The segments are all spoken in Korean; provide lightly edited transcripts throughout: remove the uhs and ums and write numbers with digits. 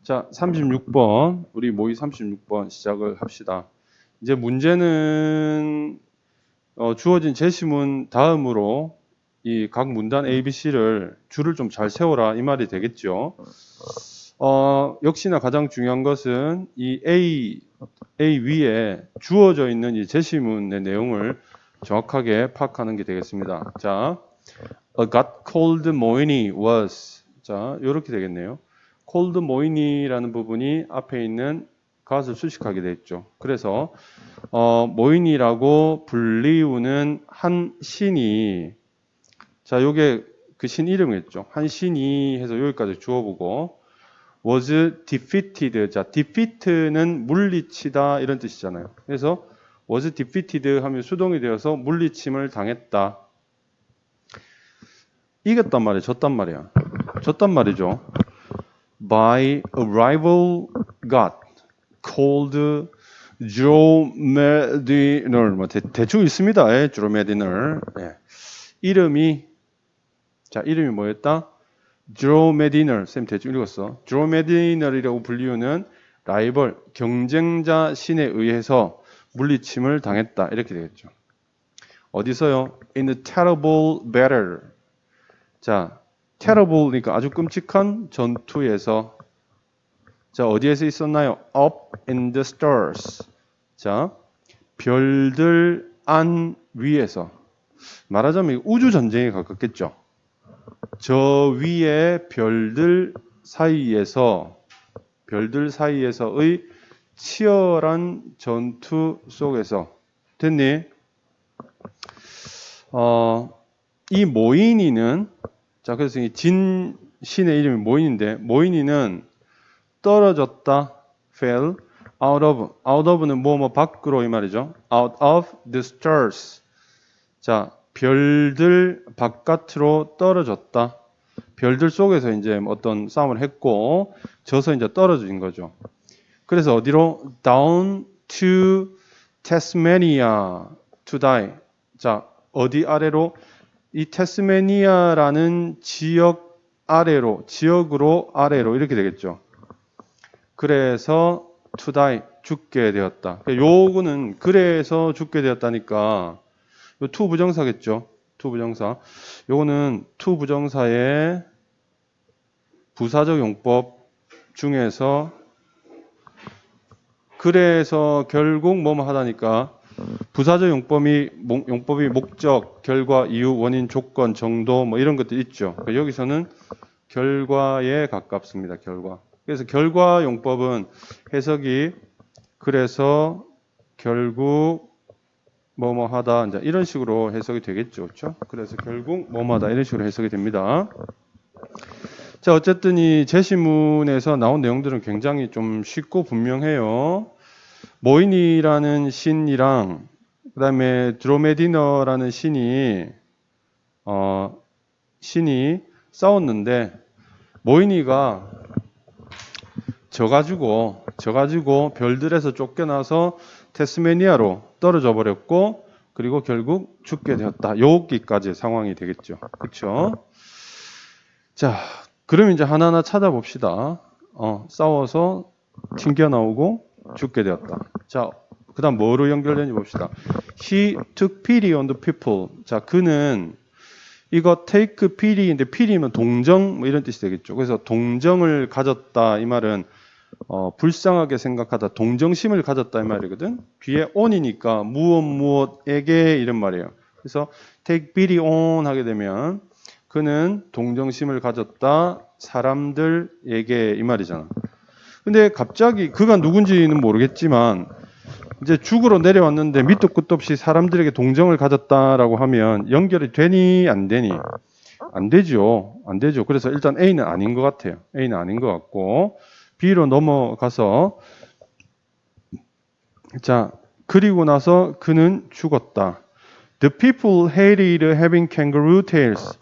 자, 36번. 우리 모의 36번 시작을 합시다. 이제 문제는 주어진 제시문 다음으로 이 각 문단 A, B, C를 줄을 좀 잘 세워라 이 말이 되겠죠. 역시나 가장 중요한 것은 이 A 위에 주어져 있는 이 제시문의 내용을 정확하게 파악하는 게 되겠습니다. 자, A got cold morning was. 자, 이렇게 되겠네요. cold morning이라는 부분이 앞에 있는 got을 수식하게 되어 있죠. 그래서 morning이라고 불리우는 한 신이, 자, 요게 그 신 이름이겠죠. 한 신이 해서 여기까지 주어보고 was defeated. 자, defeat는 물리치다 이런 뜻이잖아요. 그래서 was defeated 하면 수동이 되어서 물리침을 당했다. 이겼단 말이야, 졌단 말이야. 졌단 말이죠. By a rival god called Dromediner. 뭐 대충 있습니다. 예, Dromediner. 예. 이름이 뭐였다? Dromediner. 쌤 대충 읽었어. Dromediner이라고 불리우는 라이벌, 경쟁자 신에 의해서 물리침을 당했다. 이렇게 되겠죠. 어디서요? In a terrible battle. 자, terrible니까 아주 끔찍한 전투에서. 자, 어디에서 있었나요? Up in the stars. 자, 별들 안 위에서. 말하자면 우주 전쟁에 가깝겠죠. 저 위에 별들 사이에서의 치열한 전투 속에서. 됐니? 이 모인이는, 자, 그래서 이 진 신의 이름이 모인인데, 모인이는 떨어졌다, fell, out of는 뭐 밖으로 이 말이죠. out of the stars. 자, 별들 바깥으로 떨어졌다. 별들 속에서 이제 어떤 싸움을 했고, 져서 이제 떨어진 거죠. 그래서 어디로? down to Tasmania to die. 자, 어디 아래로? 이 태스메니아라는 지역으로 아래로 이렇게 되겠죠. 그래서 to die, 죽게 되었다. 요거는 그래서 죽게 되었다니까 요 to 부정사겠죠. to 부정사. 요거는 to 부정사의 부사적 용법 중에서 그래서 결국 뭐뭐 하다니까 부사적 용법이 목적, 결과, 이유, 원인, 조건, 정도 뭐 이런 것들 있죠. 여기서는 결과에 가깝습니다. 결과. 그래서 결과 용법은 해석이 그래서 결국 뭐뭐 하다 이제 이런 식으로 해석이 되겠죠. 그렇죠? 그래서 결국 뭐뭐 하다 이런 식으로 해석이 됩니다. 자, 어쨌든 이 제시문에서 나온 내용들은 굉장히 좀 쉽고 분명해요. 모인이라는 신이랑 그다음에 드로메디너라는 신이 싸웠는데 모인이가 져가지고 별들에서 쫓겨나서 태스메니아로 떨어져 버렸고 그리고 결국 죽게 되었다. 여기까지 상황이 되겠죠. 그렇죠? 자, 그럼 이제 하나하나 찾아봅시다. 싸워서 튕겨 나오고 죽게 되었다. 자, 그 다음 뭐로 연결되는지 봅시다. He took pity on the people. 자, 그는 이거 take pity인데 pity면 동정 뭐 이런 뜻이 되겠죠. 그래서 동정을 가졌다 이 말은 불쌍하게 생각하다, 동정심을 가졌다 이 말이거든. 뒤에 on이니까 무엇에게 이런 말이에요. 그래서 take pity on 하게 되면 그는 동정심을 가졌다 사람들에게 이 말이잖아. 근데 갑자기 그가 누군지는 모르겠지만 이제 죽으러 내려왔는데 밑도 끝도 없이 사람들에게 동정을 가졌다라고 하면 연결이 되니 안 되니? 안 되죠. 안 되죠. 그래서 일단 A는 아닌 것 같아요. A는 아닌 것 같고 B로 넘어가서 자, 그리고 나서 그는 죽었다. The people hated having kangaroo tails.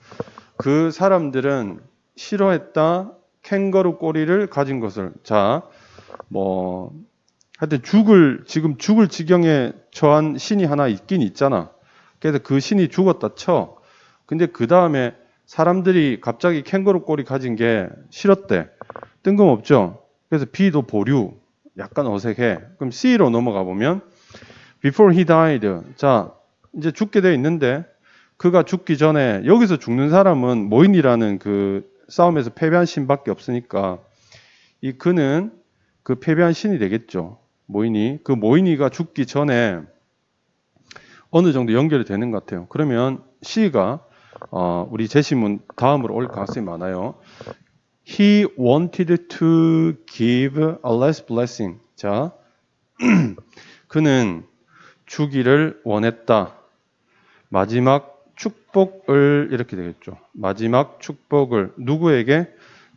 그 사람들은 싫어했다. 캥거루 꼬리를 가진 것을. 자, 하여튼 지금 죽을 지경에 처한 신이 하나 있긴 있잖아. 그래서 그 신이 죽었다 쳐. 근데 그 다음에 사람들이 갑자기 캥거루 꼬리 가진 게 싫었대. 뜬금없죠. 그래서 B도 보류. 약간 어색해. 그럼 C로 넘어가 보면 before he died. 자, 이제 죽게 돼 있는데 그가 죽기 전에 여기서 죽는 사람은 모인이라는 그 싸움에서 패배한 신밖에 없으니까 이 그는 그 패배한 신이 되겠죠. 모인이. 그 모인이가 죽기 전에 어느 정도 연결이 되는 것 같아요. 그러면 C가 우리 제시문 다음으로 올 가능성이 많아요. He wanted to give a last blessing. 자, 그는 주기를 원했다. 마지막 축복을 이렇게 되겠죠. 마지막 축복을 누구에게?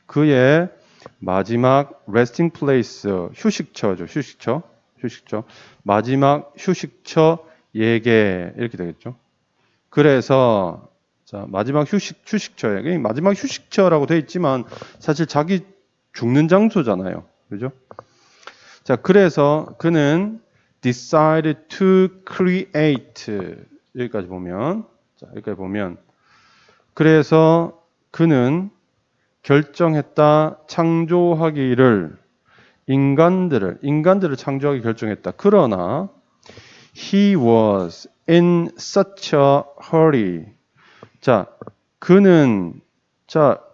그의 마지막 resting place, 휴식처죠. 휴식처. 마지막 휴식처에게 이렇게 되겠죠. 그래서 자, 마지막 휴식처에 마지막 휴식처라고 되어 있지만 사실 자기 죽는 장소잖아요. 그죠? 자, 그래서 그는 decided to create 여기까지 보면 그래서 그는 결정했다 창조하기를 인간들을 창조하기 결정했다. 그러나 he was in such a hurry. 자, 그는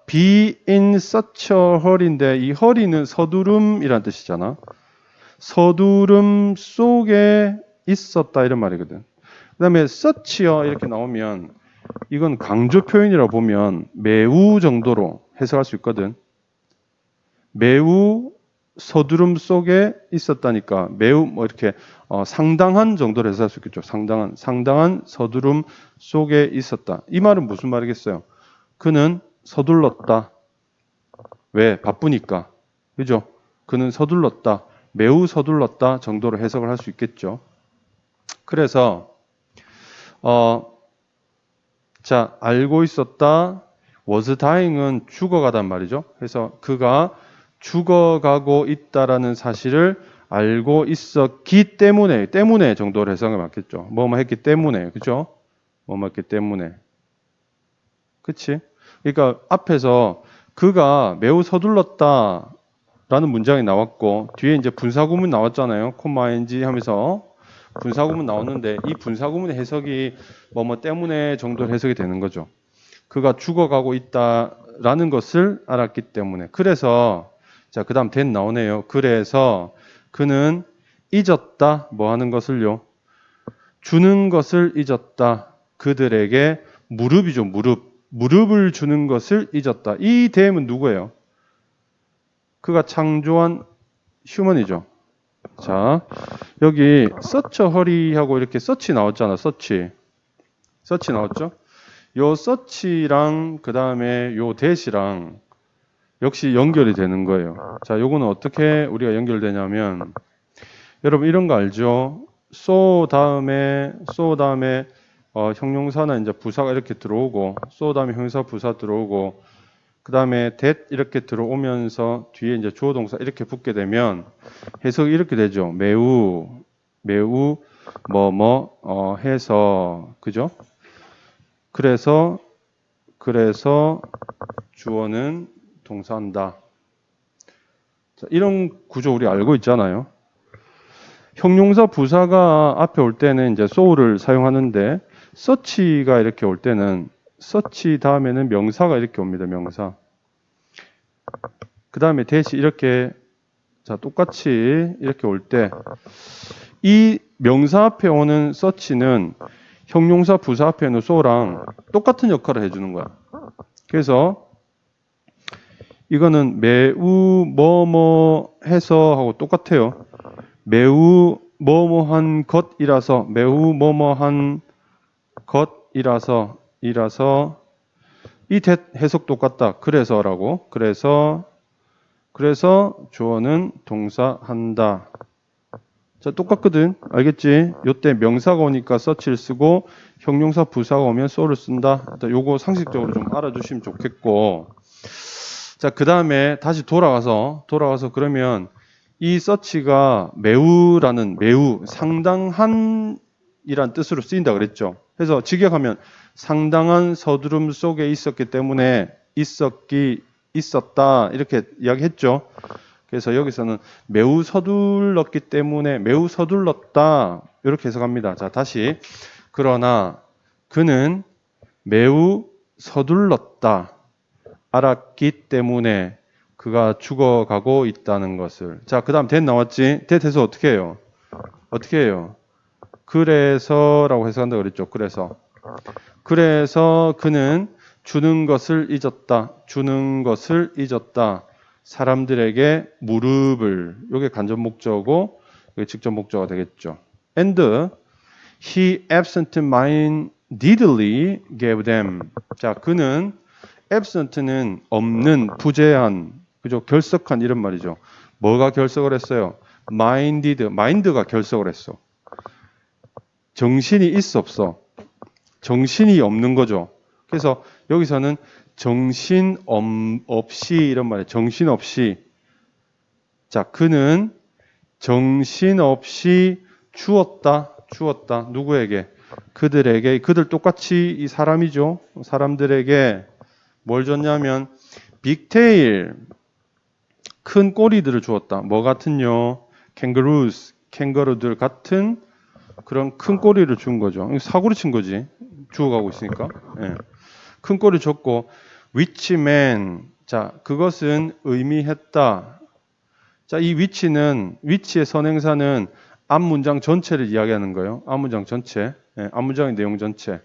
be in such a hurry인데 이 hurry는 서두름이란 뜻이잖아. 서두름 속에 있었다 이런 말이거든. 그다음에 such요 이렇게 나오면 이건 강조 표현이라고 보면 매우 정도로 해석할 수 있거든. 매우 서두름 속에 있었다니까 매우 뭐 이렇게 상당한 정도로 해석할 수 있겠죠. 상당한 서두름 속에 있었다. 이 말은 무슨 말이겠어요? 그는 서둘렀다. 왜? 바쁘니까. 그죠? 그는 서둘렀다. 매우 서둘렀다 정도로 해석을 할 수 있겠죠. 그래서 자, 알고 있었다. was dying은 죽어가단 말이죠. 그래서 그가 죽어가고 있다라는 사실을 알고 있었기 때문에 정도로 해석이 맞겠죠. 뭐뭐 했기 때문에. 그죠? 뭐뭐 했기 때문에. 그치? 그러니까 앞에서 그가 매우 서둘렀다라는 문장이 나왔고 뒤에 이제 분사구문 나왔잖아요. 콤마 ing 하면서 분사구문 나왔는데 이 분사구문의 해석이 뭐뭐 때문에 정도로 해석이 되는 거죠. 그가 죽어가고 있다라는 것을 알았기 때문에. 그래서 자, 그다음 then 나오네요. 그래서 그는 잊었다. 뭐 하는 것을요? 주는 것을 잊었다. 그들에게 무릎이죠. 무릎을 주는 것을 잊었다. 이 대음은 누구예요? 그가 창조한 휴먼이죠. 자, 여기 서처 허리하고 이렇게 서치 나왔잖아. 서치 나왔죠? 요 서치랑 그 다음에 요 대시랑 역시 연결이 되는 거예요. 자, 요거는 어떻게 우리가 연결되냐면 여러분 이런 거 알죠? so 다음에 형용사나 이제 부사가 이렇게 들어오고 so 다음에 형용사 부사 들어오고 그 다음에 that 이렇게 들어오면서 뒤에 이제 주어 동사 이렇게 붙게 되면 해석이 이렇게 되죠. 매우 해서 그죠? 그래서 주어는 동사한다. 자, 이런 구조 우리 알고 있잖아요. 형용사 부사가 앞에 올 때는 이제 so를 사용하는데 such가 이렇게 올 때는 such 다음에는 명사가 이렇게 옵니다. 명사. 그 다음에 대시 이렇게 자 똑같이 이렇게 올 때 이 명사 앞에 오는 such는 형용사 부사 앞에 있는 so랑 똑같은 역할을 해주는 거야. 그래서 이거는 매우 뭐뭐 해서 하고 똑같아요. 매우 뭐뭐한 것이라서 매우 뭐뭐한 것이라서 이 해석 똑같다. 그래서라고. 그래서 주어는 동사한다. 자, 똑같거든. 알겠지? 요때 명사가 오니까 such를 쓰고 형용사 부사가 오면 so를 쓴다. 요거 상식적으로 좀 알아주시면 좋겠고. 자, 그 다음에 다시 돌아가서 그러면 이 such가 매우 상당한 이란 뜻으로 쓰인다 그랬죠. 그래서 직역하면 상당한 서두름 속에 있었기 때문에 있었다 이렇게 이야기했죠. 그래서 여기서는 매우 서둘렀기 때문에 매우 서둘렀다 이렇게 해석합니다. 자, 다시 그러나 그는 매우 서둘렀다. 알았기 때문에 그가 죽어가고 있다는 것을. 자, 그 다음 that 나왔지? that 해서 어떻게 해요? 어떻게 해요? 그래서라고 해석한다고 그랬죠. 그래서 그는 주는 것을 잊었다. 주는 것을 잊었다. 사람들에게 무릎을. 이게 간접 목적어고 이게 직접 목적어가 되겠죠. And he absent-mindedly gave them. 자, 그는 absent는 없는, 부재한, 그죠? 결석한 이런 말이죠. 뭐가 결석을 했어요? mind가 결석을 했어. 정신이 있어 없어? 정신이 없는 거죠. 그래서 여기서는 정신 없이 이런 말이에요. 정신 없이. 자, 그는 정신 없이 주었다. 누구에게? 그들에게. 그들 똑같이 이 사람이죠. 사람들에게 뭘 줬냐면 빅테일, 큰 꼬리들을 주었다. 뭐 같은요? 캥거루들 같은 그런 큰 꼬리를 준 거죠. 사고를 친 거지. 죽어가고 있으니까. 예. 큰 꼬리 줬고 위치맨. 자, 그것은 의미했다. 자, 이 위치의 선행사는 앞 문장 전체를 이야기하는 거예요. 앞 문장 전체. 예, 앞 문장의 내용 전체.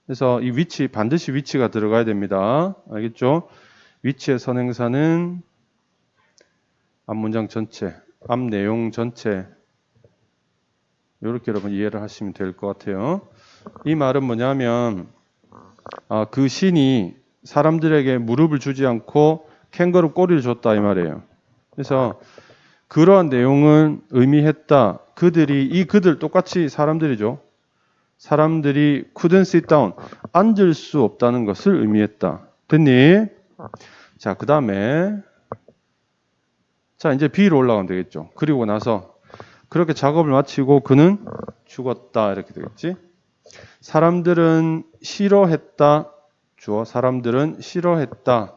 그래서 이 위치 반드시 위치가 들어가야 됩니다. 알겠죠? 위치의 선행사는 앞 문장 전체, 앞 내용 전체. 이렇게 여러분 이해를 하시면 될 것 같아요. 이 말은 뭐냐면 그 신이 사람들에게 무릎을 주지 않고 캥거루 꼬리를 줬다 이 말이에요. 그래서 그러한 내용은 의미했다. 그들 똑같이 사람들이죠. 사람들이 couldn't sit down, 앉을 수 없다는 것을 의미했다. 됐니? 자, 그 다음에 자, 이제 B로 올라가면 되겠죠. 그리고 나서 그렇게 작업을 마치고 그는 죽었다 이렇게 되겠지. 사람들은 싫어했다. 사람들은 싫어했다.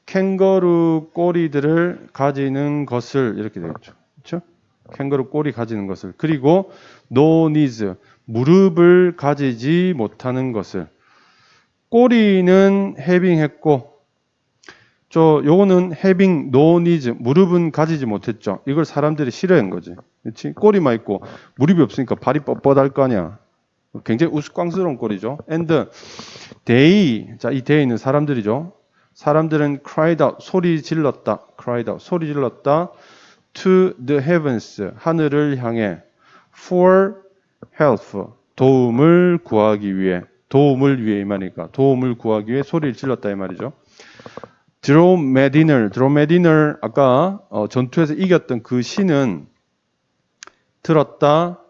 캥거루 꼬리들을 가지는 것을 이렇게 되겠죠. 그렇죠? 캥거루 꼬리 가지는 것을. 그리고 no knees, 무릎을 가지지 못하는 것을. 꼬리는 having 했고 요거는 having no knees, 무릎은 가지지 못했죠. 이걸 사람들이 싫어한 거지. 그렇지? 꼬리만 있고 무릎이 없으니까 발이 뻣뻣할 거 아니야. 굉장히 우스꽝스러운 꼴이죠. And they, 자, 이 they는 사람들이죠. 사람들은 cried out, 소리 질렀다. to the heavens, 하늘을 향해 for help, 도움을 위해 이 말이니까 도움을 구하기 위해 소리를 질렀다 이 말이죠. 드로메디널 아까 전투에서 이겼던 그 신은 들었다.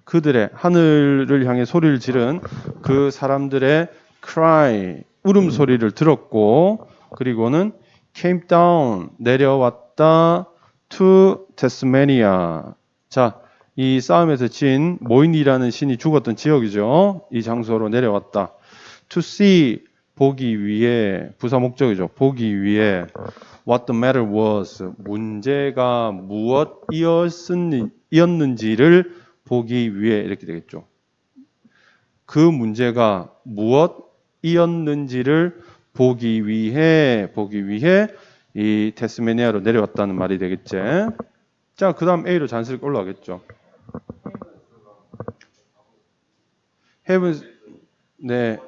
그들의 하늘을 향해 소리를 지른 그 사람들의 cry, 울음소리를 들었고 그리고는 came down, 내려왔다 to Tasmania. 자, 이 싸움에서 진 모인이라는 신이 죽었던 지역이죠. 이 장소로 내려왔다. to see, 보기 위해, 부사 목적이죠. 보기 위해 what the matter was, 문제가 무엇이었는지를 보기 위해 이렇게 되겠죠. 그 문제가 무엇이었는지를 보기 위해 이 테스메니아로 내려왔다는 말이 되겠지. 자, 그 다음 A로 자연스럽게 올라가겠죠. heavens, 네,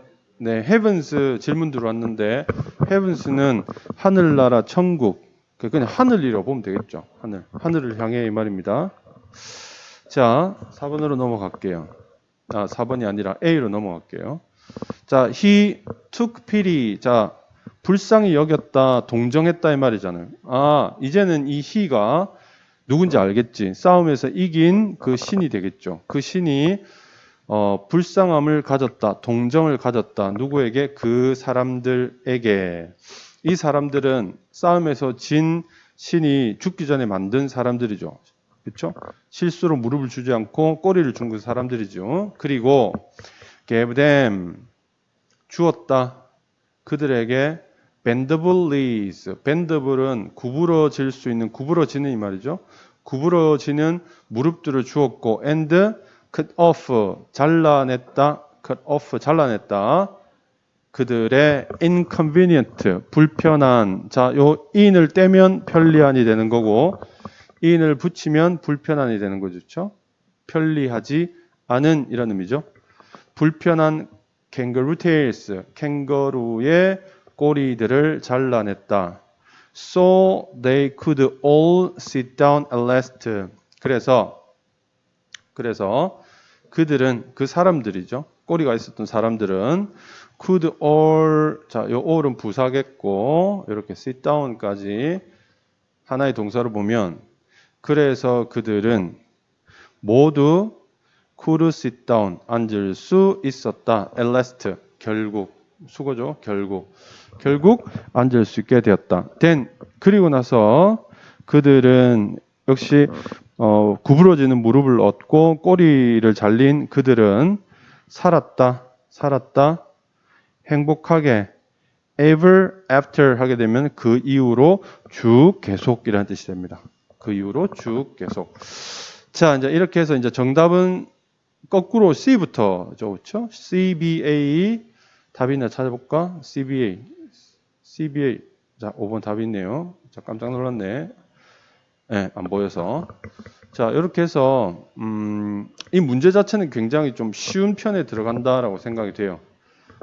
heavens 질문 들어왔는데 heavens는 하늘나라 천국, 그냥 하늘이라고 보면 되겠죠. 하늘을 향해 이 말입니다. 자, 4번으로 넘어갈게요. 4번이 아니라 A로 넘어갈게요. 자, he took pity. 자, 불쌍히 여겼다, 동정했다 이 말이잖아요. 이제는 이 he가 누군지 알겠지. 싸움에서 이긴 그 신이 되겠죠. 그 신이 불쌍함을 가졌다, 동정을 가졌다. 누구에게? 그 사람들에게. 이 사람들은 싸움에서 진 신이 죽기 전에 만든 사람들이죠. 그렇죠? 실수로 무릎을 주지 않고 꼬리를 준 그 사람들이죠. 그리고 gave them, 주었다. 그들에게 bendable knees. bendable은 구부러질 수 있는, 구부러지는 이 말이죠. 구부러지는 무릎들을 주었고 and cut off 잘라냈다. cut off 잘라냈다. 그들의 inconvenient 불편한, 자, 요 in을 떼면 편리한이 되는 거고 in을 붙이면 불편한이 되는 거죠. 그렇죠? 편리하지 않은 이런 의미죠. 불편한 kangaroo tails, 캥거루의 꼬리들을 잘라냈다. So they could all sit down at last. 그래서 그들은, 그 사람들이죠. 꼬리가 있었던 사람들은 could all, 자, 요 all은 부사겠고 이렇게 sit down까지 하나의 동사로 보면, 그래서 그들은 모두 could sit down, 앉을 수 있었다. at last, 결국, 수고죠. 결국 앉을 수 있게 되었다. then, 그리고 나서 그들은 역시 구부러지는 무릎을 얻고 꼬리를 잘린 그들은 살았다. 행복하게 ever after 하게 되면 그 이후로 쭉 계속이라는 뜻이 됩니다. 그 이후로 쭉 계속. 자, 이제 이렇게 해서 이제 정답은 거꾸로 C부터 좋죠? CBA 답이 있나 찾아볼까? CBA. 자, 5번 답이 있네요. 자, 깜짝 놀랐네. 네, 안 보여서. 자, 이렇게 해서 이 문제 자체는 굉장히 좀 쉬운 편에 들어간다라고 생각이 돼요.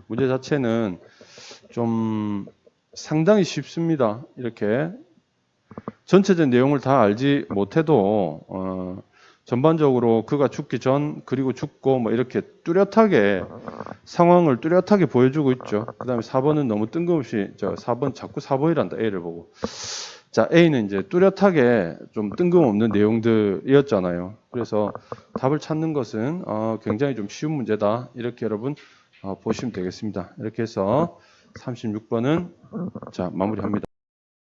문제 자체는 좀 상당히 쉽습니다. 이렇게 전체적인 내용을 다 알지 못해도 전반적으로 그가 죽기 전 그리고 죽고 뭐 이렇게 뚜렷하게 상황을 뚜렷하게 보여주고 있죠. 그 다음에 4번은 너무 뜬금없이 4번 자꾸 4번이란다. A를 보고. 자, A는 이제 뚜렷하게 좀 뜬금없는 내용들이었잖아요. 그래서 답을 찾는 것은 굉장히 좀 쉬운 문제다. 이렇게 여러분 보시면 되겠습니다. 이렇게 해서 36번은 자, 마무리합니다.